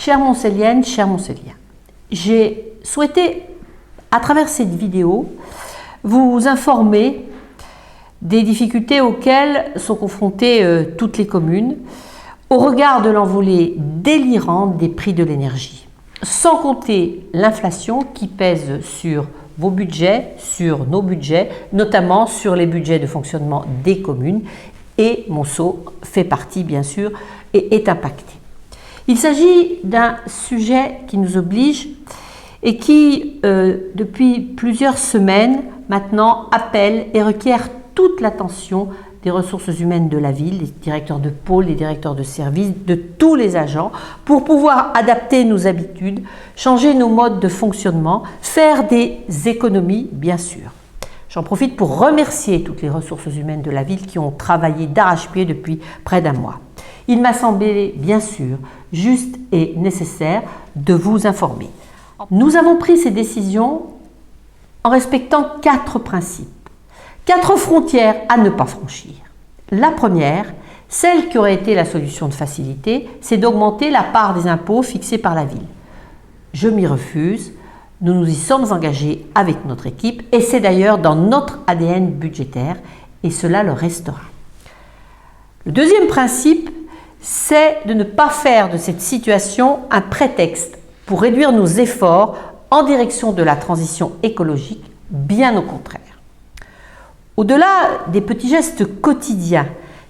Chères Montcelliennes, chers Montcelliens, j'ai souhaité, à travers cette vidéo, vous informer des difficultés auxquelles sont confrontées toutes les communes au regard de l'envolée délirante des prix de l'énergie, sans compter l'inflation qui pèse sur vos budgets, sur nos budgets, notamment sur les budgets de fonctionnement des communes, et Monceau fait partie bien sûr et est impacté. Il s'agit d'un sujet qui nous oblige et qui, depuis plusieurs semaines maintenant, appelle et requiert toute l'attention des ressources humaines de la ville, les directeurs de pôle, les directeurs de service, de tous les agents, pour pouvoir adapter nos habitudes, changer nos modes de fonctionnement, faire des économies, bien sûr. J'en profite pour remercier toutes les ressources humaines de la ville qui ont travaillé d'arrache-pied depuis près d'un mois. Il m'a semblé, bien sûr, juste et nécessaire de vous informer. Nous avons pris ces décisions en respectant 4 principes, 4 frontières à ne pas franchir. La première, celle qui aurait été la solution de facilité, c'est d'augmenter la part des impôts fixés par la ville. Je m'y refuse, nous nous y sommes engagés avec notre équipe et c'est d'ailleurs dans notre ADN budgétaire et cela le restera. Le deuxième principe, c'est de ne pas faire de cette situation un prétexte pour réduire nos efforts en direction de la transition écologique, bien au contraire. Au-delà des petits gestes quotidiens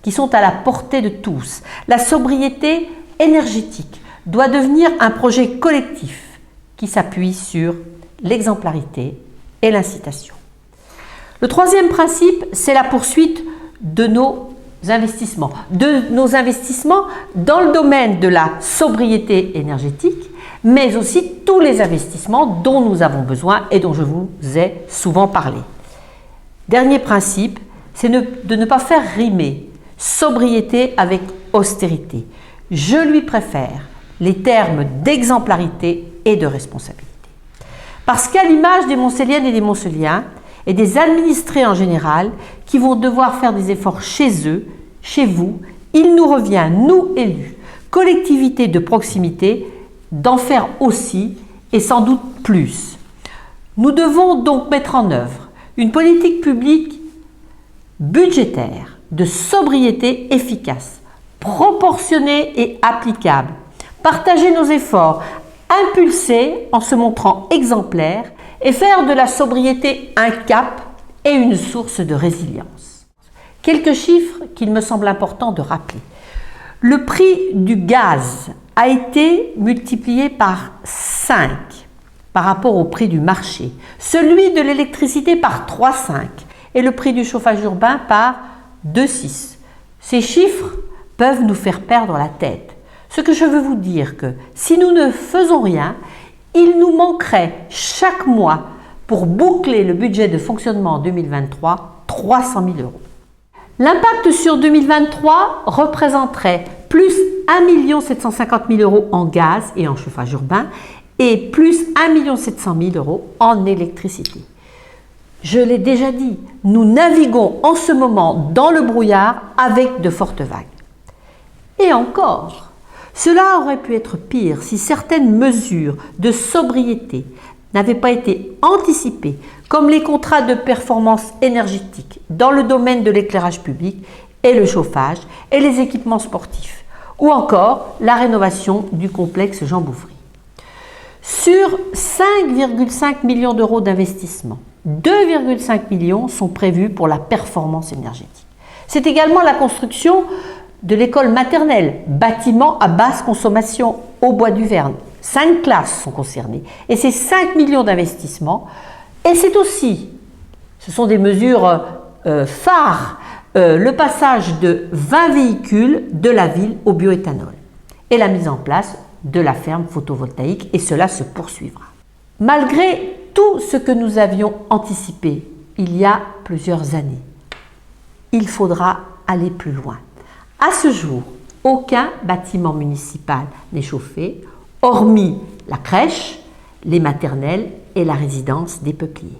qui sont à la portée de tous, la sobriété énergétique doit devenir un projet collectif qui s'appuie sur l'exemplarité et l'incitation. Le troisième principe, c'est la poursuite de nos investissements dans le domaine de la sobriété énergétique, mais aussi tous les investissements dont nous avons besoin et dont je vous ai souvent parlé. Dernier principe, c'est de ne pas faire rimer sobriété avec austérité. Je lui préfère les termes d'exemplarité et de responsabilité. Parce qu'à l'image des Montcelliennes et des Montcelliens, et des administrés en général, qui vont devoir faire des efforts chez eux, chez vous, il nous revient, nous élus, collectivités de proximité, d'en faire aussi et sans doute plus. Nous devons donc mettre en œuvre une politique publique budgétaire de sobriété efficace, proportionnée et applicable, partager nos efforts, impulser en se montrant exemplaire et faire de la sobriété un cap et une source de résilience. Quelques chiffres qu'il me semble important de rappeler. Le prix du gaz a été multiplié par 5 par rapport au prix du marché, celui de l'électricité par 3,5 et le prix du chauffage urbain par 2,6. Ces chiffres peuvent nous faire perdre la tête. Ce que je veux vous dire que si nous ne faisons rien, il nous manquerait chaque mois pour boucler le budget de fonctionnement en 2023 300 000 €. L'impact sur 2023 représenterait plus 1 750 000 € en gaz et en chauffage urbain et plus 1 700 000 € en électricité. Je l'ai déjà dit, nous naviguons en ce moment dans le brouillard avec de fortes vagues. Et encore, cela aurait pu être pire si certaines mesures de sobriété n'avaient pas été anticipées, comme les contrats de performance énergétique dans le domaine de l'éclairage public et le chauffage et les équipements sportifs, ou encore la rénovation du complexe Jean Bouffry. Sur 5,5 millions d'euros d'investissement, 2,5 millions sont prévus pour la performance énergétique. C'est également la construction de l'école maternelle, bâtiment à basse consommation au Bois du Verne. 5 classes sont concernées et c'est 5 millions d'investissements. Et c'est aussi, ce sont des mesures phares, le passage de 20 véhicules de la ville au bioéthanol et la mise en place de la ferme photovoltaïque et cela se poursuivra. Malgré tout ce que nous avions anticipé il y a plusieurs années, il faudra aller plus loin. À ce jour, aucun bâtiment municipal n'est chauffé, hormis la crèche, les maternelles et la résidence des peupliers.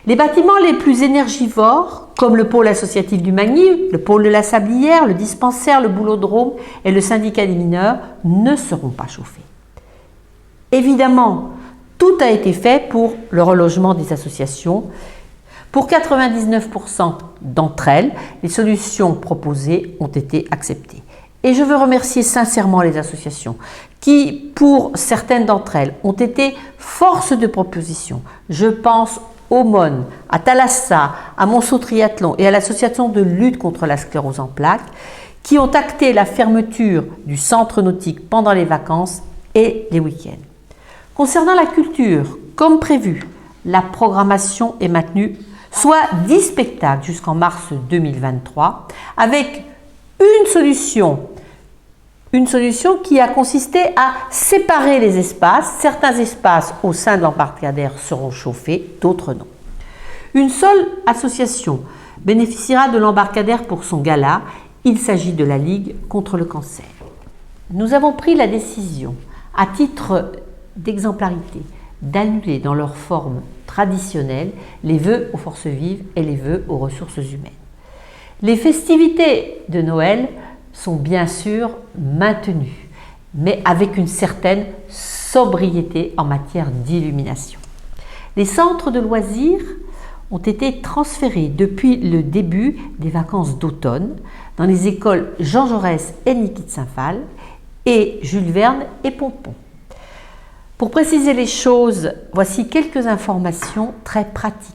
Les bâtiments les plus énergivores, comme le pôle associatif du Magny, le pôle de la Sablière, le dispensaire, le boulodrome et le syndicat des mineurs, ne seront pas chauffés. Évidemment, tout a été fait pour le relogement des associations. Pour 99% d'entre elles, les solutions proposées ont été acceptées. Et je veux remercier sincèrement les associations qui, pour certaines d'entre elles, ont été force de proposition. Je pense au MON, à Thalassa, à Monceau Triathlon et à l'association de lutte contre la sclérose en plaques, qui ont acté la fermeture du centre nautique pendant les vacances et les week-ends. Concernant la culture, comme prévu, la programmation est maintenue, soit 10 spectacles jusqu'en mars 2023, avec une solution qui a consisté à séparer les espaces. Certains espaces au sein de l'embarcadère seront chauffés, d'autres non. Une seule association bénéficiera de l'embarcadère pour son gala. Il s'agit de la Ligue contre le cancer. Nous avons pris la décision, à titre d'exemplarité, d'annuler dans leur forme traditionnelle les vœux aux forces vives et les vœux aux ressources humaines. Les festivités de Noël sont bien sûr maintenues, mais avec une certaine sobriété en matière d'illumination. Les centres de loisirs ont été transférés depuis le début des vacances d'automne dans les écoles Jean Jaurès et Niki de Saint-Phal et Jules Verne et Pompon. Pour préciser les choses, voici quelques informations très pratiques.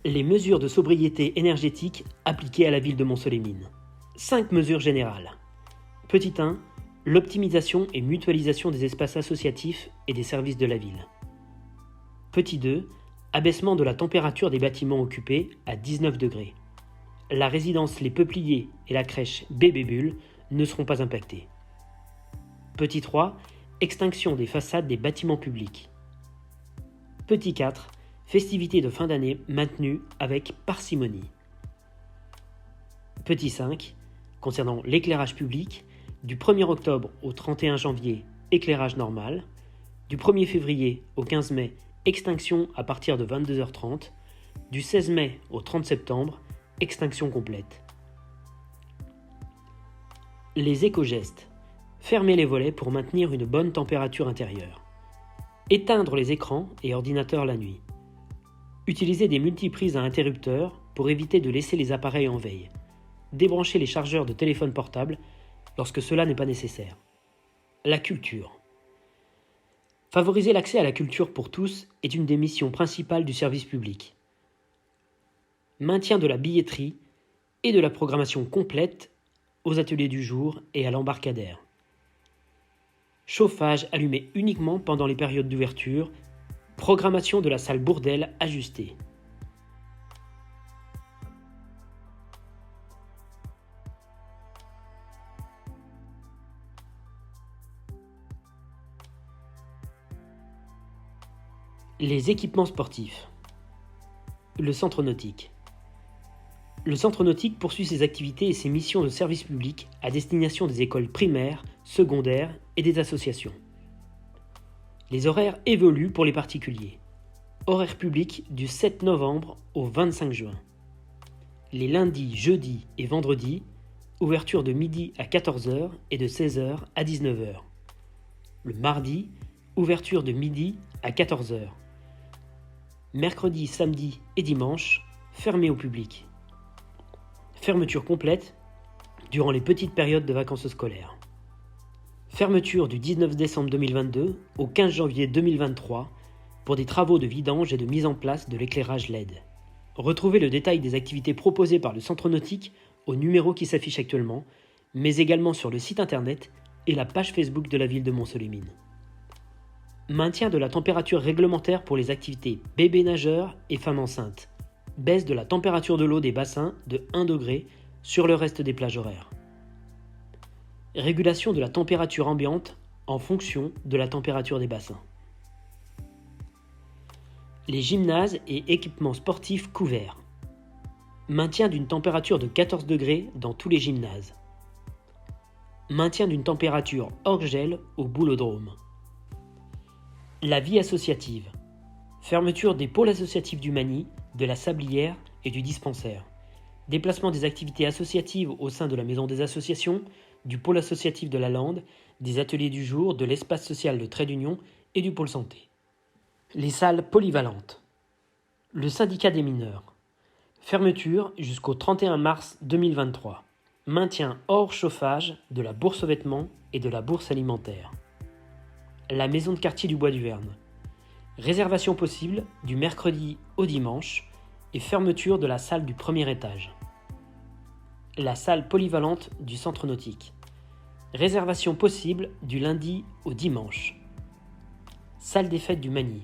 Les mesures de sobriété énergétique appliquées à la ville de Montceau-les-Mines. 5 mesures générales. Petit 1, l'optimisation et mutualisation des espaces associatifs et des services de la ville. Petit 2, abaissement de la température des bâtiments occupés à 19 degrés. La résidence Les Peupliers et la crèche Bébé Bulle ne seront pas impactés. Petit 3, extinction des façades des bâtiments publics. Petit 4, festivités de fin d'année maintenues avec parcimonie. Petit 5, concernant l'éclairage public, du 1er octobre au 31 janvier, éclairage normal, du 1er février au 15 mai, extinction à partir de 22h30, du 16 mai au 30 septembre, extinction complète. Les éco-gestes. Fermer les volets pour maintenir une bonne température intérieure. Éteindre les écrans et ordinateurs la nuit. Utiliser des multiprises à interrupteurs pour éviter de laisser les appareils en veille. Débrancher les chargeurs de téléphone portable lorsque cela n'est pas nécessaire. La culture. Favoriser l'accès à la culture pour tous est une des missions principales du service public. Maintien de la billetterie et de la programmation complète aux ateliers du jour et à l'embarcadère. Chauffage allumé uniquement pendant les périodes d'ouverture. Programmation de la salle Bourdelle ajustée. Les équipements sportifs. Le centre nautique. Le centre nautique poursuit ses activités et ses missions de service public à destination des écoles primaires, secondaires et des associations. Les horaires évoluent pour les particuliers. Horaire public du 7 novembre au 25 juin. Les lundis, jeudis et vendredis, ouverture de midi à 14h et de 16h à 19h. Le mardi, ouverture de midi à 14h. Mercredi, samedi et dimanche, fermé au public. Fermeture complète durant les petites périodes de vacances scolaires. Fermeture du 19 décembre 2022 au 15 janvier 2023 pour des travaux de vidange et de mise en place de l'éclairage LED. Retrouvez le détail des activités proposées par le centre nautique au numéro qui s'affiche actuellement, mais également sur le site internet et la page Facebook de la ville de Montceau-les-Mines. Maintien de la température réglementaire pour les activités bébés nageurs et femmes enceintes. Baisse de la température de l'eau des bassins de 1 degré sur le reste des plages horaires. Régulation de la température ambiante en fonction de la température des bassins. Les gymnases et équipements sportifs couverts. Maintien d'une température de 14 degrés dans tous les gymnases. Maintien d'une température hors gel au boulodrome. La vie associative. Fermeture des pôles associatifs du Magny, de la Sablière et du dispensaire. Déplacement des activités associatives au sein de la maison des associations, du pôle associatif de la Lande, des ateliers du jour, de l'espace social de Trait d'Union et du pôle santé. Les salles polyvalentes. Le syndicat des mineurs. Fermeture jusqu'au 31 mars 2023. Maintien hors chauffage de la bourse aux vêtements et de la bourse alimentaire. La maison de quartier du Bois du Verne. Réservation possible du mercredi au dimanche et fermeture de la salle du premier étage. La salle polyvalente du centre nautique. Réservation possible du lundi au dimanche. Salle des fêtes du Magny.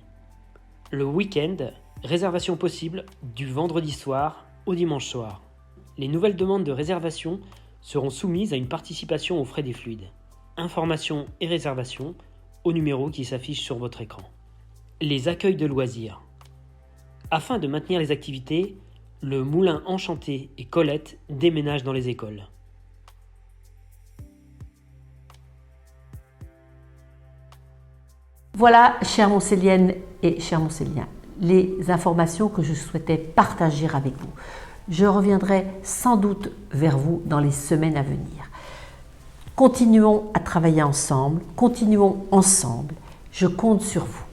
Le week-end, réservation possible du vendredi soir au dimanche soir. Les nouvelles demandes de réservation seront soumises à une participation aux frais des fluides. Informations et réservations au numéro qui s'affiche sur votre écran. Les accueils de loisirs. Afin de maintenir les activités, le Moulin Enchanté et Colette déménagent dans les écoles. Voilà, chères Montcelliennes et chers Montcelliens, les informations que je souhaitais partager avec vous. Je reviendrai sans doute vers vous dans les semaines à venir. Continuons à travailler ensemble, continuons ensemble. Je compte sur vous.